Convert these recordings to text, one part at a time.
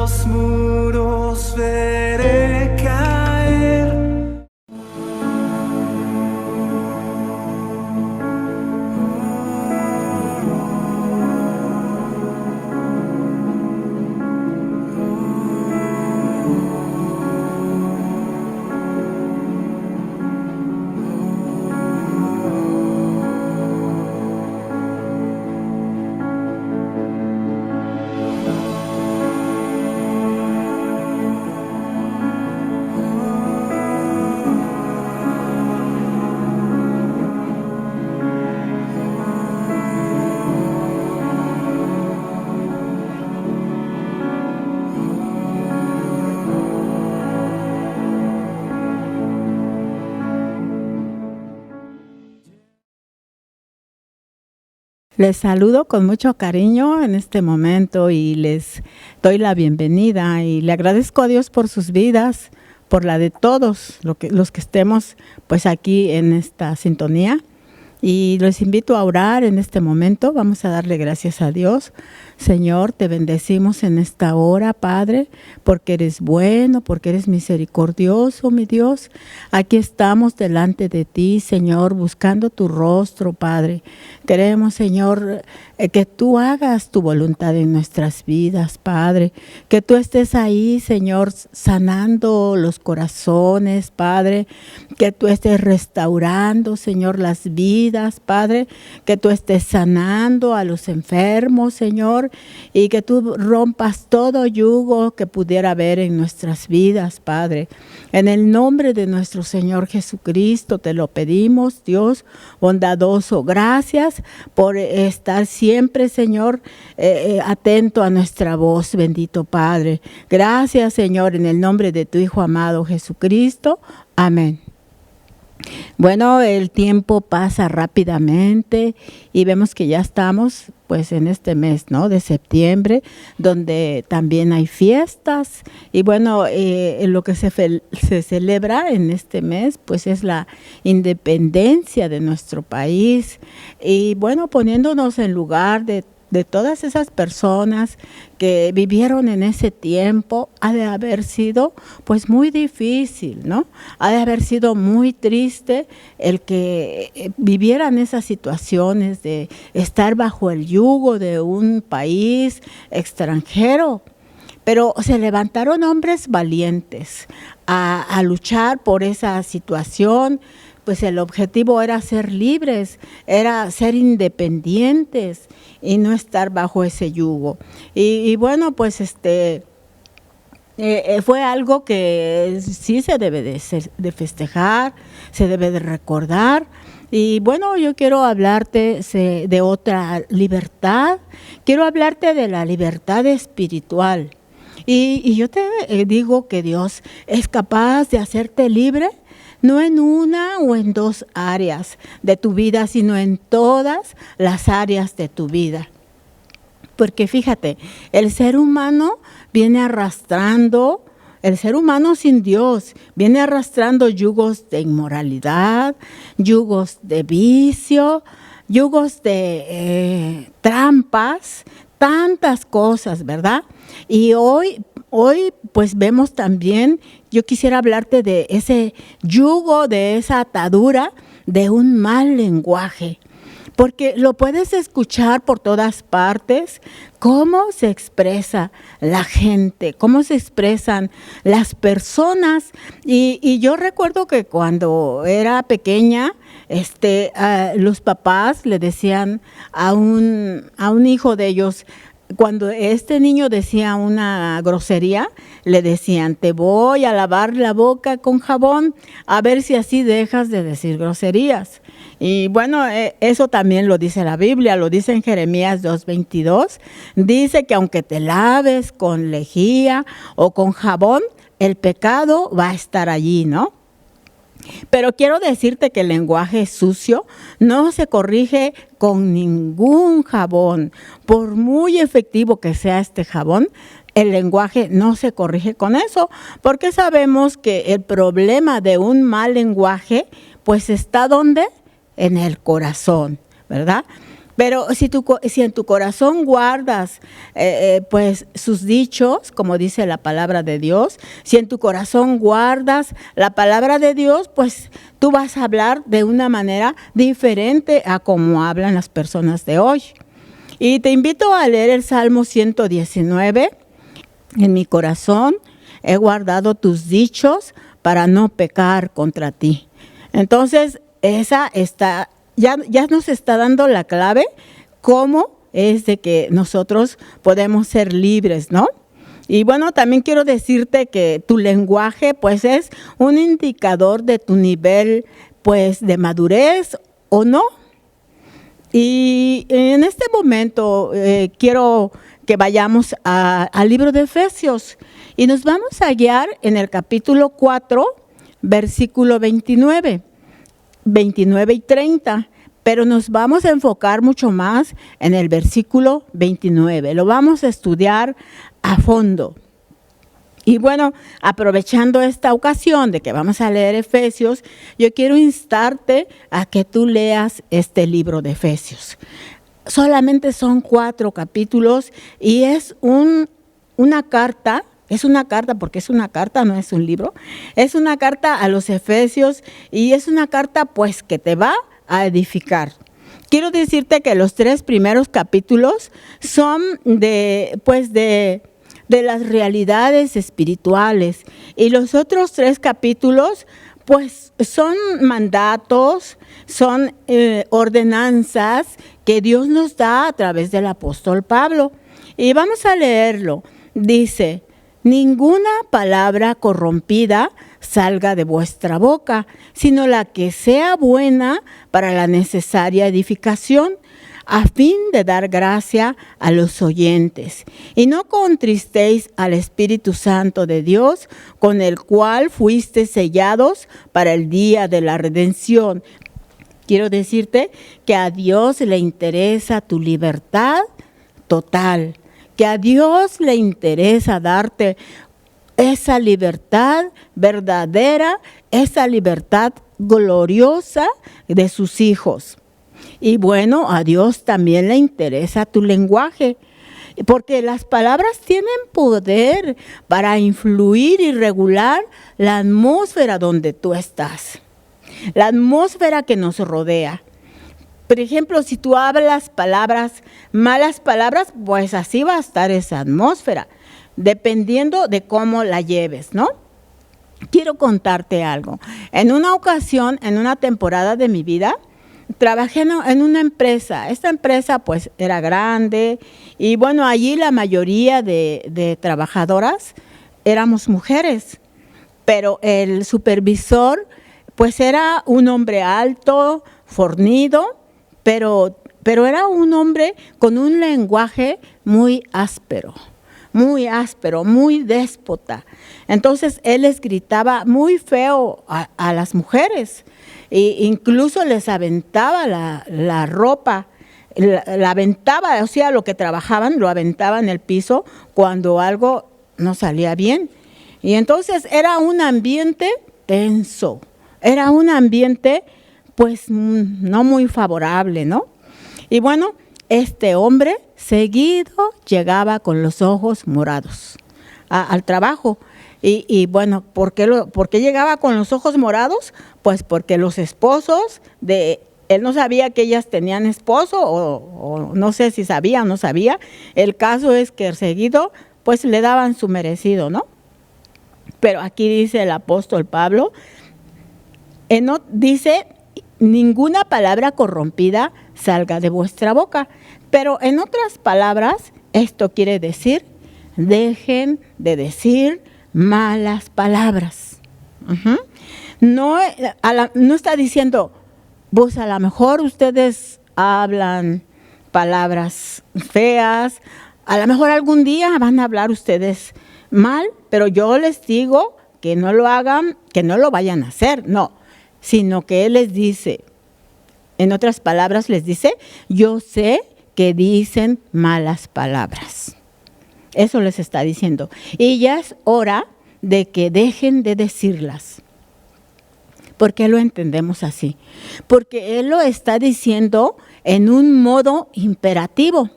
los muros veré caer. Les saludo con mucho cariño en este momento y les doy la bienvenida y le agradezco a Dios por sus vidas, por la de todos los que estemos pues aquí en esta sintonía. Y los invito a orar en este momento. Vamos a darle gracias a Dios. Señor, te bendecimos en esta hora, Padre, porque eres bueno, porque eres misericordioso, mi Dios. Aquí estamos delante de ti, Señor, buscando tu rostro, Padre. Queremos, Señor, que tú hagas tu voluntad en nuestras vidas, Padre. Que tú estés ahí, Señor, sanando los corazones, Padre. Que tú estés restaurando, Señor, las vidas, Padre. Que tú estés sanando a los enfermos, Señor. Y que tú rompas todo yugo que pudiera haber en nuestras vidas, Padre. En el nombre de nuestro Señor Jesucristo te lo pedimos, Dios bondadoso. Gracias por estar siempre, Señor, atento a nuestra voz, bendito Padre. Gracias, Señor, en el nombre de tu Hijo amado Jesucristo. Amén. Bueno, el tiempo pasa rápidamente y vemos que ya estamos pues en este mes, ¿no?, de septiembre, donde también hay fiestas. Y bueno, lo que se celebra en este mes pues es la independencia de nuestro país. Y bueno, poniéndonos en lugar de todas esas personas que vivieron en ese tiempo, ha de haber sido pues muy difícil, ¿no? Ha de haber sido muy triste el que vivieran esas situaciones de estar bajo el yugo de un país extranjero. Pero se levantaron hombres valientes a luchar por esa situación. Pues el objetivo era ser libres, era ser independientes y no estar bajo ese yugo. Y bueno, pues fue algo que sí se debe de festejar, se debe de recordar. Y bueno, yo quiero hablarte de otra libertad, quiero hablarte de la libertad espiritual. Y yo te digo que Dios es capaz de hacerte libre, no en una o en dos áreas de tu vida, sino en todas las áreas de tu vida. Porque fíjate, el ser humano viene arrastrando, el ser humano sin Dios, viene arrastrando yugos de inmoralidad, yugos de vicio, yugos de trampas, tantas cosas, ¿verdad? Y hoy pues vemos también, yo quisiera hablarte de ese yugo, de esa atadura de un mal lenguaje, porque lo puedes escuchar por todas partes, cómo se expresa la gente, cómo se expresan las personas. Y yo recuerdo que cuando era pequeña, los papás le decían a un hijo de ellos, cuando este niño decía una grosería, le decían, te voy a lavar la boca con jabón, a ver si así dejas de decir groserías. Y bueno, eso también lo dice la Biblia, lo dice en Jeremías 2:22. Dice que aunque te laves con lejía o con jabón, el pecado va a estar allí, ¿no? Pero quiero decirte que el lenguaje sucio no se corrige con ningún jabón. Por muy efectivo que sea este jabón, el lenguaje no se corrige con eso, porque sabemos que el problema de un mal lenguaje, pues está ¿dónde? En el corazón, ¿verdad? Pero si en tu corazón guardas pues sus dichos, como dice la palabra de Dios, si en tu corazón guardas la palabra de Dios, pues tú vas a hablar de una manera diferente a como hablan las personas de hoy. Y te invito a leer el Salmo 119. En mi corazón he guardado tus dichos para no pecar contra ti. Entonces, ya nos está dando la clave cómo es de que nosotros podemos ser libres, ¿no? Y bueno, también quiero decirte que tu lenguaje pues es un indicador de tu nivel pues de madurez o no. Y en este momento quiero que vayamos al libro de Efesios y nos vamos a guiar en el capítulo 4, versículo 29 y 30, pero nos vamos a enfocar mucho más en el versículo 29. Lo vamos a estudiar a fondo. Y bueno, aprovechando esta ocasión de que vamos a leer Efesios, yo quiero instarte a que tú leas este libro de Efesios. Solamente son 4 capítulos y es una carta. Es una carta porque es una carta, no es un libro. Es una carta a los Efesios y es una carta pues que te va a edificar. Quiero decirte que los 3 primeros capítulos son de las realidades espirituales y los otros 3 capítulos pues son mandatos, son ordenanzas que Dios nos da a través del apóstol Pablo. Y vamos a leerlo. Dice: ninguna palabra corrompida salga de vuestra boca, sino la que sea buena para la necesaria edificación, a fin de dar gracia a los oyentes. Y no contristéis al Espíritu Santo de Dios, con el cual fuisteis sellados para el día de la redención. Quiero decirte que a Dios le interesa tu libertad total, que a Dios le interesa darte esa libertad verdadera, esa libertad gloriosa de sus hijos. Y bueno, a Dios también le interesa tu lenguaje, porque las palabras tienen poder para influir y regular la atmósfera donde tú estás, la atmósfera que nos rodea. Por ejemplo, si tú hablas malas palabras, pues así va a estar esa atmósfera, dependiendo de cómo la lleves, ¿no? Quiero contarte algo. En una ocasión, en una temporada de mi vida, trabajé en una empresa. Esta empresa pues era grande y bueno, allí la mayoría de trabajadoras éramos mujeres, pero el supervisor pues era un hombre alto, fornido, pero era un hombre con un lenguaje muy áspero, muy déspota. Entonces él les gritaba muy feo a las mujeres. E incluso les aventaba la ropa, la aventaba, o sea, lo que trabajaban lo aventaba en el piso cuando algo no salía bien. Y entonces era un ambiente tenso, era un ambiente pues no muy favorable, ¿no? Y bueno, este hombre seguido llegaba con los ojos morados al trabajo. Y bueno, ¿por qué llegaba con los ojos morados? Pues porque los esposos él no sabía que ellas tenían esposo, o no sé si sabía o no sabía. El caso es que seguido, pues le daban su merecido, ¿no? Pero aquí dice el apóstol Pablo, dice, ninguna palabra corrompida salga de vuestra boca. Pero en otras palabras, esto quiere decir, dejen de decir malas palabras. No está diciendo, pues a lo mejor ustedes hablan palabras feas, a lo mejor algún día van a hablar ustedes mal, pero yo les digo que no lo hagan, que no lo vayan a hacer, no, sino que él les dice, en otras palabras les dice, yo sé que dicen malas palabras. Eso les está diciendo. Y ya es hora de que dejen de decirlas. ¿Por qué lo entendemos así? Porque él lo está diciendo en un modo imperativo.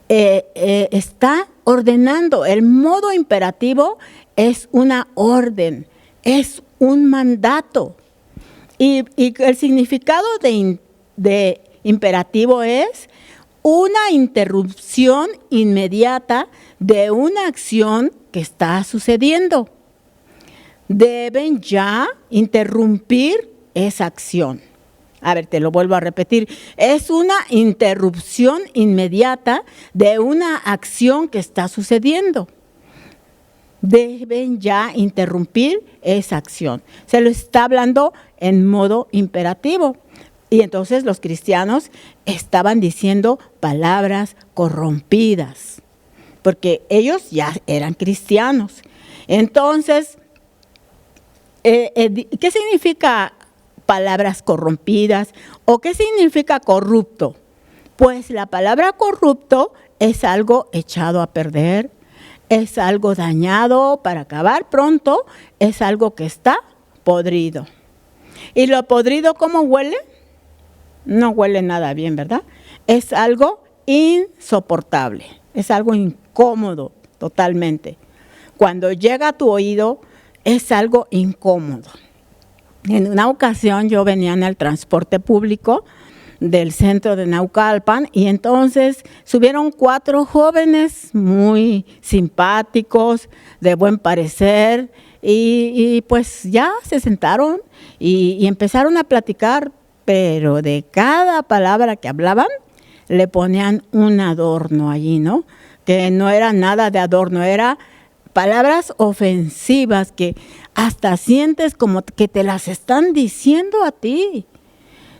Está ordenando. El modo imperativo es una orden, es un mandato. Y el significado de imperativo es una interrupción inmediata de una acción que está sucediendo. Deben ya interrumpir esa acción. A ver, te lo vuelvo a repetir. Es una interrupción inmediata de una acción que está sucediendo. Deben ya interrumpir esa acción. Se lo está hablando en modo imperativo. Y entonces los cristianos estaban diciendo palabras corrompidas, porque ellos ya eran cristianos. Entonces, ¿qué significa palabras corrompidas o qué significa corrupto? Pues la palabra corrupto es algo echado a perder, es algo dañado para acabar pronto, es algo que está podrido. ¿Y lo podrido cómo huele? No huele nada bien, ¿verdad? Es algo insoportable, es algo incómodo totalmente. Cuando llega a tu oído es algo incómodo. En una ocasión yo venía en el transporte público del centro de Naucalpan y entonces subieron 4 jóvenes muy simpáticos, de buen parecer y pues ya se sentaron y empezaron a platicar, pero de cada palabra que hablaban le ponían un adorno allí, ¿no? Que no era nada de adorno, era palabras ofensivas que hasta sientes como que te las están diciendo a ti,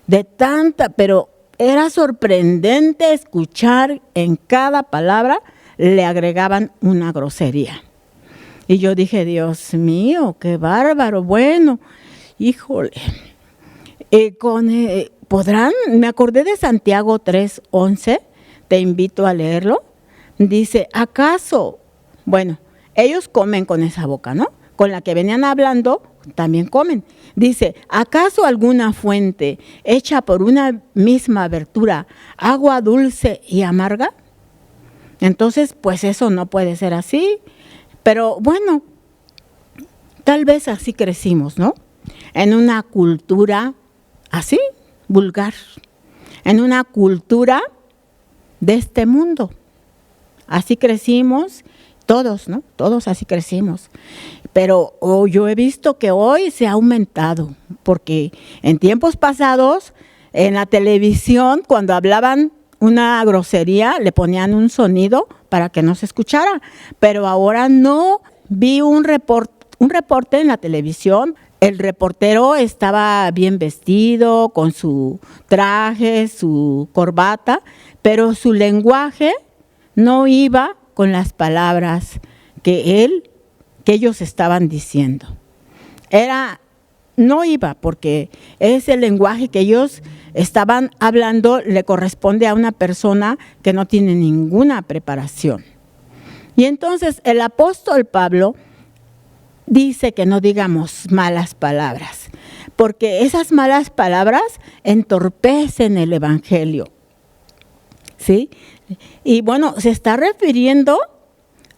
de tanta, pero era sorprendente escuchar en cada palabra le agregaban una grosería. Y yo dije, Dios mío, qué bárbaro, bueno, híjole. Me acordé de Santiago 3:11, te invito a leerlo. Dice, ¿acaso? Bueno, ellos comen con esa boca, ¿no? Con la que venían hablando, también comen. Dice, ¿acaso alguna fuente hecha por una misma abertura, agua dulce y amarga? Entonces, pues eso no puede ser así. Pero bueno, tal vez así crecimos, ¿no? En una cultura así, vulgar, en una cultura de este mundo. Así crecimos, todos, ¿no? Todos así crecimos. Pero yo he visto que hoy se ha aumentado, porque en tiempos pasados, en la televisión, cuando hablaban una grosería, le ponían un sonido para que no se escuchara. Pero ahora no. Vi un reporte en la televisión. El reportero estaba bien vestido, con su traje, su corbata, pero su lenguaje no iba con las palabras que ellos estaban diciendo. No iba, porque ese lenguaje que ellos estaban hablando le corresponde a una persona que no tiene ninguna preparación. Y entonces el apóstol Pablo dice que no digamos malas palabras, porque esas malas palabras entorpecen el evangelio, ¿sí? Y bueno, se está refiriendo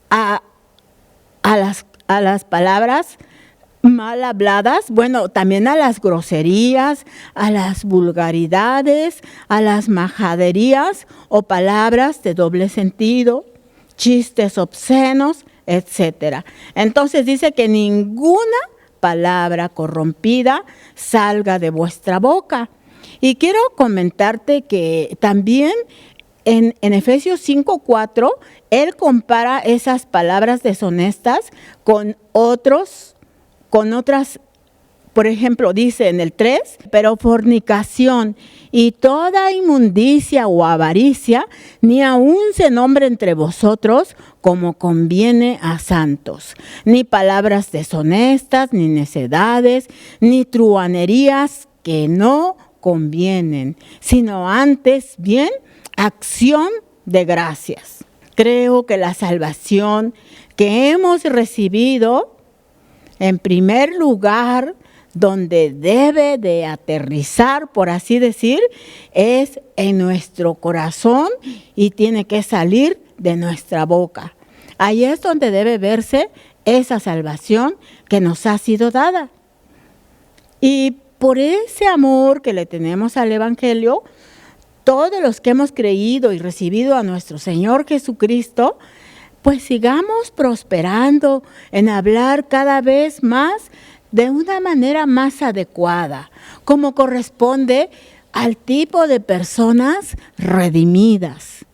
a las palabras mal habladas, bueno, también a las groserías, a las vulgaridades, a las majaderías o palabras de doble sentido, chistes obscenos, etcétera. Entonces dice que ninguna palabra corrompida salga de vuestra boca. Y quiero comentarte que también en Efesios 5:4, él compara esas palabras deshonestas con otras, por ejemplo, dice en el 3, pero fornicación y toda inmundicia o avaricia, ni aun se nombre entre vosotros como conviene a santos, ni palabras deshonestas, ni necedades, ni truhanerías que no convienen, sino antes bien acción de gracias. Creo que la salvación que hemos recibido, en primer lugar, donde debe de aterrizar, por así decir, es en nuestro corazón y tiene que salir de nuestra boca. Ahí es donde debe verse esa salvación que nos ha sido dada. Y por ese amor que le tenemos al Evangelio, todos los que hemos creído y recibido a nuestro Señor Jesucristo, pues sigamos prosperando en hablar cada vez más de una manera más adecuada, como corresponde al tipo de personas redimidas.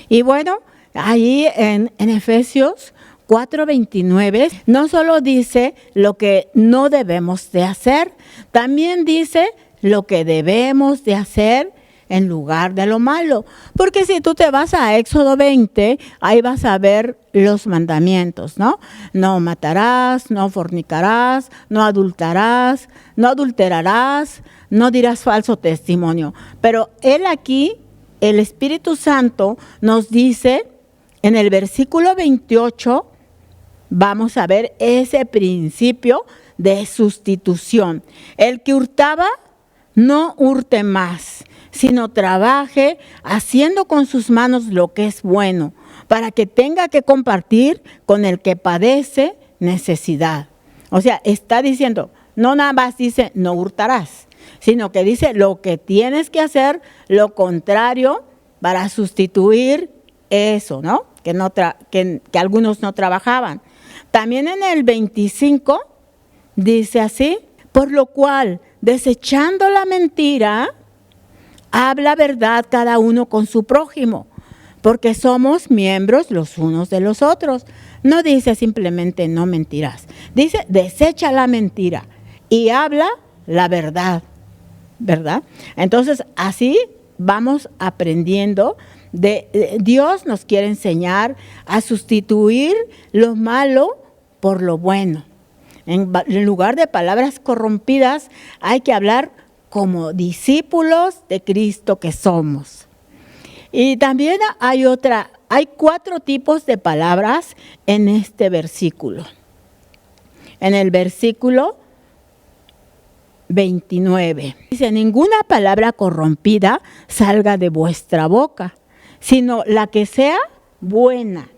Y bueno, ahí en Efesios 4:29 no solo dice lo que no debemos de hacer, también dice lo que debemos de hacer en lugar de lo malo. Porque si tú te vas a Éxodo 20, ahí vas a ver los mandamientos, ¿no? No matarás, no fornicarás, no adulterarás, no dirás falso testimonio. Pero él aquí, el Espíritu Santo, nos dice en el versículo 28, vamos a ver ese principio de sustitución. El que hurtaba, no hurte más, sino trabaje haciendo con sus manos lo que es bueno, para que tenga que compartir con el que padece necesidad. O sea, está diciendo, no nada más dice no hurtarás, sino que dice lo que tienes que hacer, lo contrario, para sustituir eso, ¿no? Que algunos no trabajaban. También en el 25 dice así, por lo cual, desechando la mentira, habla verdad cada uno con su prójimo, porque somos miembros los unos de los otros. No dice simplemente no mentirás, dice desecha la mentira y habla la verdad, ¿verdad? Entonces así vamos aprendiendo. Dios nos quiere enseñar a sustituir lo malo por lo bueno. En lugar de palabras corrompidas, hay que hablar como discípulos de Cristo que somos. Y también hay 4 tipos de palabras en este versículo. En el versículo 29 dice, ninguna palabra corrompida salga de vuestra boca, sino la que sea buena.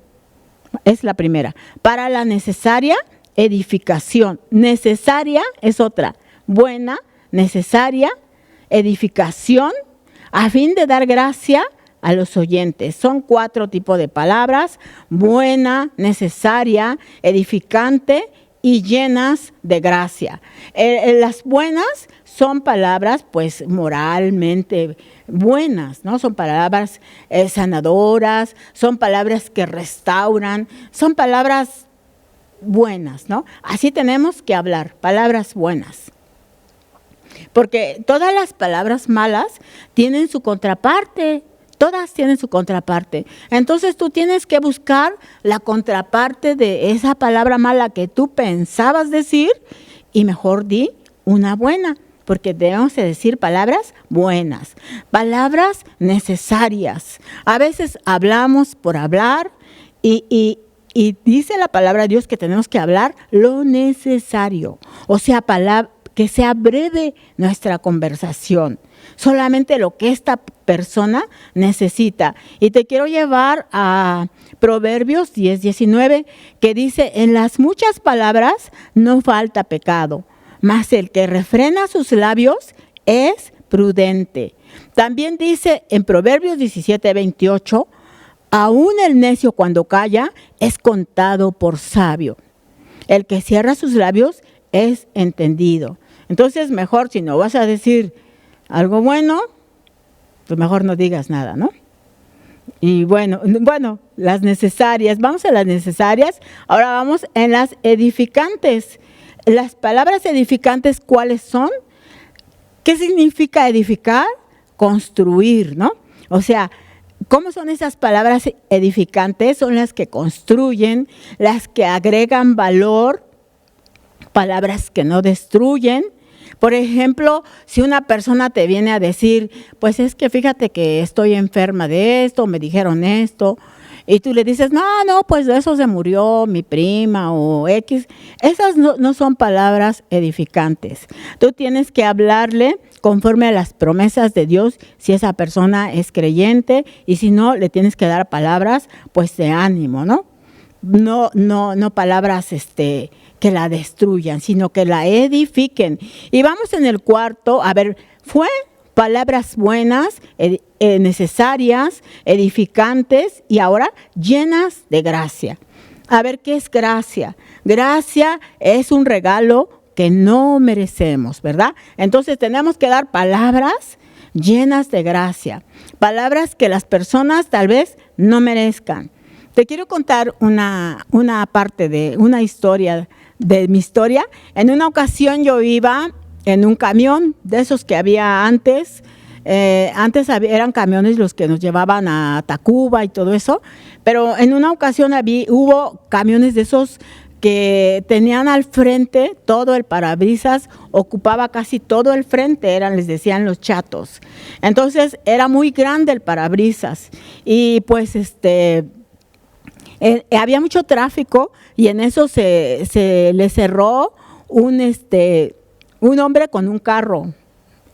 Es la primera. Para la necesaria edificación. Necesaria es otra. Buena, necesaria, edificación, a fin de dar gracia a los oyentes. Son 4 tipos de palabras: buena, necesaria, edificante y llenas de gracia. Las buenas son palabras pues moralmente buenas, ¿no? Son palabras sanadoras, son palabras que restauran, son palabras buenas, ¿no? Así tenemos que hablar, palabras buenas. Porque todas las palabras malas tienen su contraparte, todas tienen su contraparte. Entonces tú tienes que buscar la contraparte de esa palabra mala que tú pensabas decir y mejor di una buena, porque debemos de decir palabras buenas, palabras necesarias. A veces hablamos por hablar y dice la palabra de Dios que tenemos que hablar lo necesario, o sea, que sea breve nuestra conversación, solamente lo que esta persona necesita. Y te quiero llevar a Proverbios 10:19, que dice, en las muchas palabras no falta pecado, mas el que refrena sus labios es prudente. También dice en Proverbios 17:28, aún el necio cuando calla es contado por sabio. El que cierra sus labios es entendido. Entonces mejor, si no vas a decir algo bueno, pues mejor no digas nada, ¿no? Y bueno, las necesarias, vamos a las necesarias, ahora vamos en las edificantes. Las palabras edificantes, ¿cuáles son? ¿Qué significa edificar? Construir, ¿no? O sea, ¿cómo son esas palabras edificantes? Son las que construyen, las que agregan valor, palabras que no destruyen. Por ejemplo, si una persona te viene a decir, pues es que fíjate que estoy enferma de esto, me dijeron esto, y tú le dices, no, pues de eso se murió mi prima o X, esas no son palabras edificantes. Tú tienes que hablarle conforme a las promesas de Dios, si esa persona es creyente, y si no, le tienes que dar palabras pues de ánimo, ¿no? No palabras que la destruyan, sino que la edifiquen. Y vamos en el cuarto, a ver, fue palabras buenas, necesarias, edificantes y ahora llenas de gracia. A ver, ¿qué es gracia? Gracia es un regalo que no merecemos, ¿verdad? Entonces tenemos que dar palabras llenas de gracia, palabras que las personas tal vez no merezcan. Te quiero contar una parte de una historia, de mi historia. En una ocasión yo iba en un camión de esos que había antes. Eran camiones los que nos llevaban a Tacuba y todo eso, pero en una ocasión hubo camiones de esos que tenían al frente todo el parabrisas, ocupaba casi todo el frente, les decían los chatos. Entonces era muy grande el parabrisas y pues había mucho tráfico y en eso se le cerró un hombre con un carro.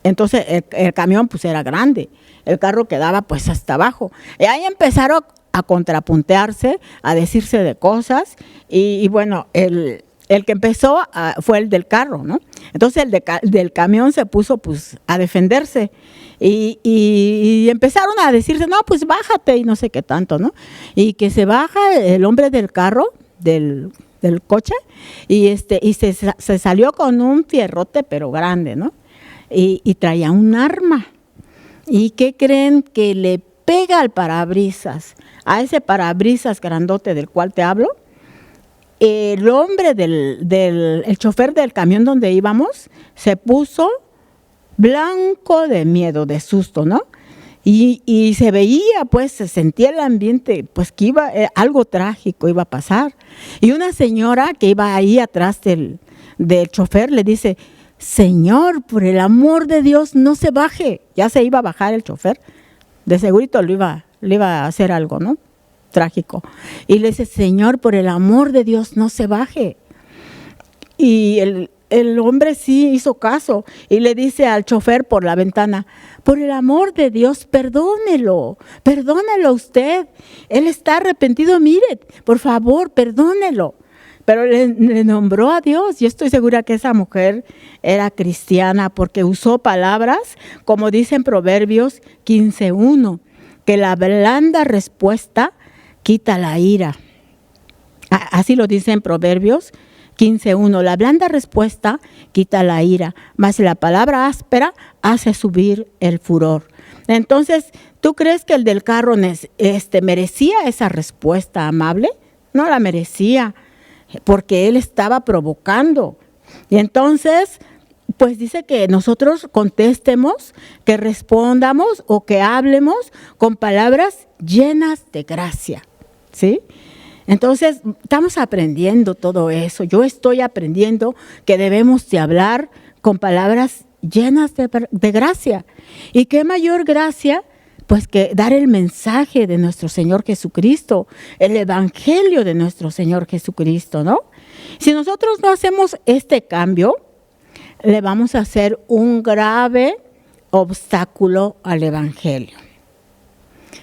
Entonces el camión pues era grande, el carro quedaba pues hasta abajo. Y ahí empezaron a contrapuntearse, a decirse de cosas y bueno, el que empezó fue el del carro, ¿no? Entonces el del camión se puso pues a defenderse y empezaron a decirse, no, pues bájate y no sé qué tanto, ¿no? Y que se baja el hombre del carro, del coche y se salió con un fierrote pero grande, ¿no? Y traía un arma. ¿Y qué creen? Que le pega al parabrisas, a ese parabrisas grandote del cual te hablo. El hombre el chofer del camión donde íbamos se puso blanco de miedo, de susto, ¿no? Y se veía, pues, se sentía el ambiente, pues que algo trágico iba a pasar. Y una señora que iba ahí atrás del chofer le dice, Señor, por el amor de Dios, no se baje. Ya se iba a bajar el chofer. De segurito le iba a hacer algo, ¿no? Trágico. Y le dice, Señor, por el amor de Dios, no se baje. Y el hombre sí hizo caso y le dice al chofer por la ventana, por el amor de Dios, perdónelo usted. Él está arrepentido, mire, por favor, perdónelo. Pero le nombró a Dios. Yo estoy segura que esa mujer era cristiana porque usó palabras, como dice en Proverbios 15:1, que la blanda respuesta quita la ira. Así lo dice en Proverbios 15:1, la blanda respuesta quita la ira, mas la palabra áspera hace subir el furor. Entonces, ¿tú crees que el del carro merecía esa respuesta amable? No la merecía, porque él estaba provocando. Y entonces, pues dice que nosotros contestemos, que respondamos o que hablemos con palabras llenas de gracia, ¿sí? Entonces, estamos aprendiendo todo eso. Yo estoy aprendiendo que debemos de hablar con palabras llenas de gracia. ¿Y qué mayor gracia? Pues que dar el mensaje de nuestro Señor Jesucristo, el evangelio de nuestro Señor Jesucristo, ¿no? Si nosotros no hacemos este cambio, le vamos a hacer un grave obstáculo al evangelio.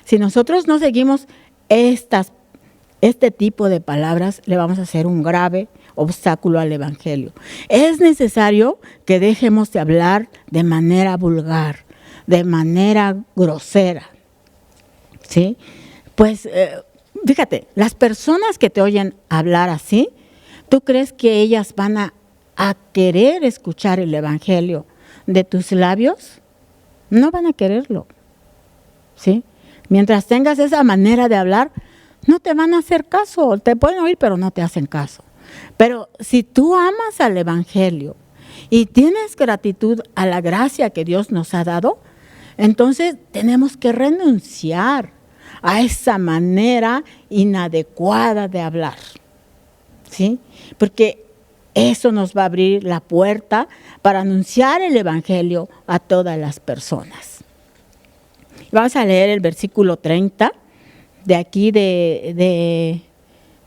Si nosotros no seguimos este tipo de palabras, le vamos a hacer un grave obstáculo al evangelio. Es necesario que dejemos de hablar de manera vulgar, de manera grosera, ¿sí? Pues fíjate, las personas que te oyen hablar así, ¿tú crees que ellas van a querer escuchar el evangelio de tus labios? No van a quererlo, ¿sí? Mientras tengas esa manera de hablar, no te van a hacer caso, te pueden oír, pero no te hacen caso. Pero si tú amas al evangelio y tienes gratitud a la gracia que Dios nos ha dado, entonces tenemos que renunciar a esa manera inadecuada de hablar, ¿sí? Porque eso nos va a abrir la puerta para anunciar el evangelio a todas las personas. Vamos a leer el versículo 30 de aquí de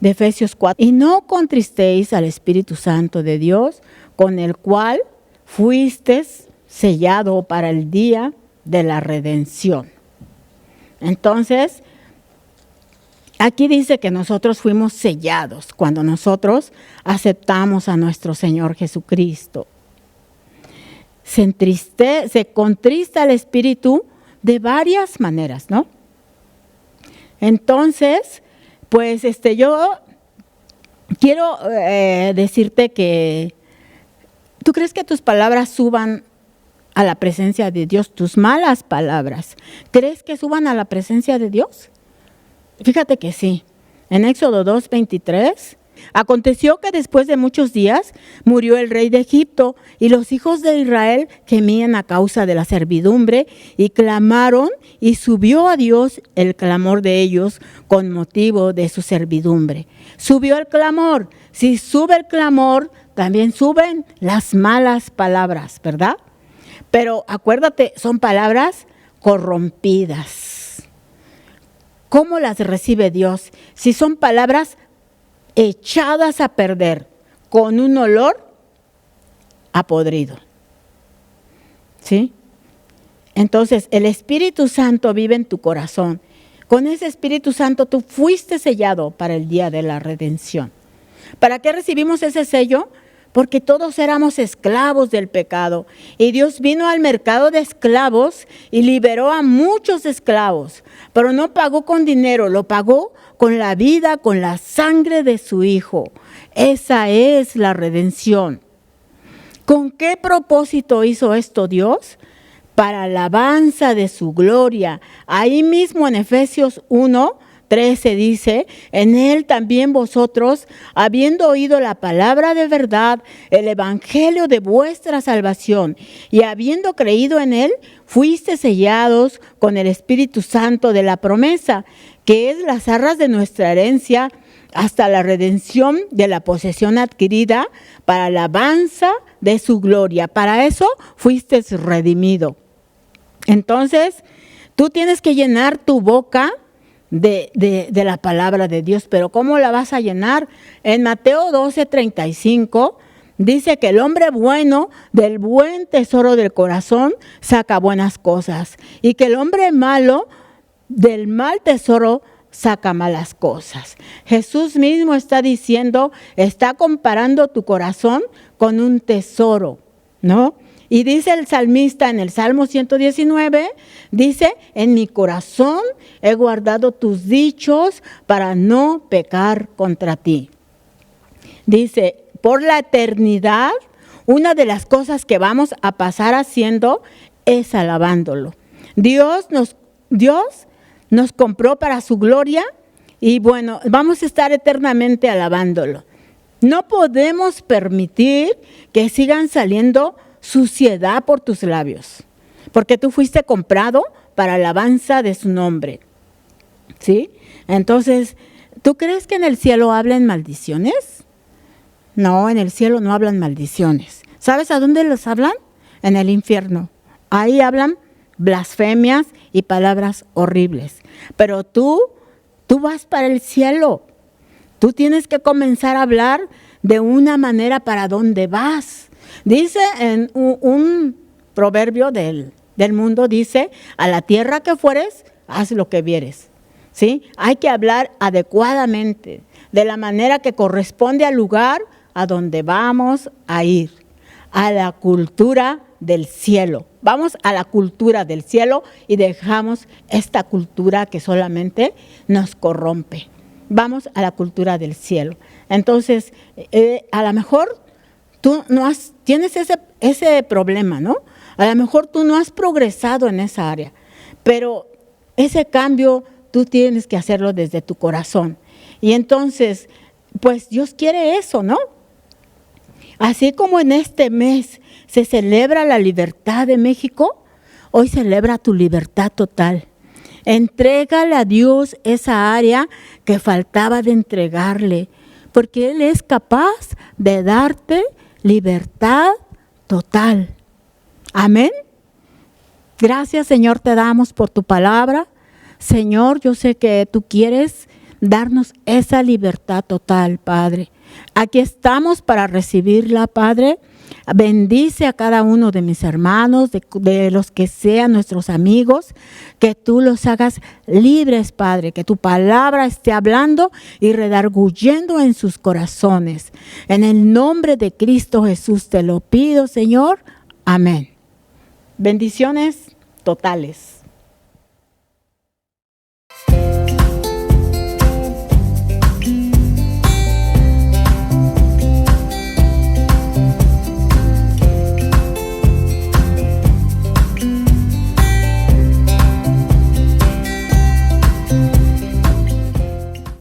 Efesios 4. Y no contristéis al Espíritu Santo de Dios, con el cual fuisteis sellado para el día de la redención. Entonces, aquí dice que nosotros fuimos sellados cuando nosotros aceptamos a nuestro Señor Jesucristo. Se contrista el Espíritu de varias maneras, ¿no? Entonces, pues yo quiero decirte que ¿tú crees que tus palabras suban a la presencia de Dios? Tus malas palabras, ¿crees que suban a la presencia de Dios? Fíjate que sí. En Éxodo 2:23, aconteció que después de muchos días murió el rey de Egipto y los hijos de Israel gemían a causa de la servidumbre y clamaron, y subió a Dios el clamor de ellos con motivo de su servidumbre. Subió el clamor. Si sube el clamor, también suben las malas palabras, ¿verdad? Pero acuérdate, son palabras corrompidas. ¿Cómo las recibe Dios? Si son palabras echadas a perder, con un olor a podrido. ¿Sí? Entonces, el Espíritu Santo vive en tu corazón. Con ese Espíritu Santo tú fuiste sellado para el día de la redención. ¿Para qué recibimos ese sello? Porque todos éramos esclavos del pecado. Y Dios vino al mercado de esclavos y liberó a muchos esclavos. Pero no pagó con dinero, lo pagó con la vida, con la sangre de su Hijo. Esa es la redención. ¿Con qué propósito hizo esto Dios? Para alabanza de su gloria. Ahí mismo en Efesios 1:13 dice, en él también vosotros, habiendo oído la palabra de verdad, el evangelio de vuestra salvación, y habiendo creído en él, fuiste sellados con el Espíritu Santo de la promesa, que es las arras de nuestra herencia, hasta la redención de la posesión adquirida, para alabanza de su gloria. Para eso fuiste redimido. Entonces, tú tienes que llenar tu boca de la palabra de Dios. Pero ¿cómo la vas a llenar? En Mateo 12:35 dice que el hombre bueno del buen tesoro del corazón saca buenas cosas, y que el hombre malo del mal tesoro saca malas cosas. Jesús mismo está diciendo, está comparando tu corazón con un tesoro, ¿no? Y dice el salmista en el Salmo 119, dice, en mi corazón he guardado tus dichos para no pecar contra ti. Dice, por la eternidad, una de las cosas que vamos a pasar haciendo es alabándolo. Dios nos compró para su gloria y bueno, vamos a estar eternamente alabándolo. No podemos permitir que sigan saliendo suciedad por tus labios, porque tú fuiste comprado para alabanza de su nombre. ¿Sí? Entonces, ¿tú crees que en el cielo hablan maldiciones? No, en el cielo no hablan maldiciones. ¿Sabes a dónde los hablan? En el infierno. Ahí hablan blasfemias y palabras horribles. Pero tú vas para el cielo. Tú tienes que comenzar a hablar de una manera para dónde vas. Dice en un proverbio del mundo, dice, a la tierra que fueres, haz lo que vieres. ¿Sí? Hay que hablar adecuadamente, de la manera que corresponde al lugar a donde vamos a ir, a la cultura del cielo. Vamos a la cultura del cielo y dejamos esta cultura que solamente nos corrompe. Vamos a la cultura del cielo. Entonces, a lo mejor tú tienes ese problema, ¿no? A lo mejor tú no has progresado en esa área, pero ese cambio tú tienes que hacerlo desde tu corazón. Y entonces, pues Dios quiere eso, ¿no? Así como en este mes se celebra la libertad de México, hoy celebra tu libertad total. Entrégale a Dios esa área que faltaba de entregarle, porque Él es capaz de darte libertad total. Amén. Gracias, Señor, te damos por tu palabra. Señor, yo sé que tú quieres darnos esa libertad total, Padre. Aquí estamos para recibirla, Padre. Bendice a cada uno de mis hermanos, de los que sean nuestros amigos, que tú los hagas libres, Padre, que tu palabra esté hablando y redarguyendo en sus corazones. En el nombre de Cristo Jesús te lo pido, Señor. Amén. Bendiciones totales.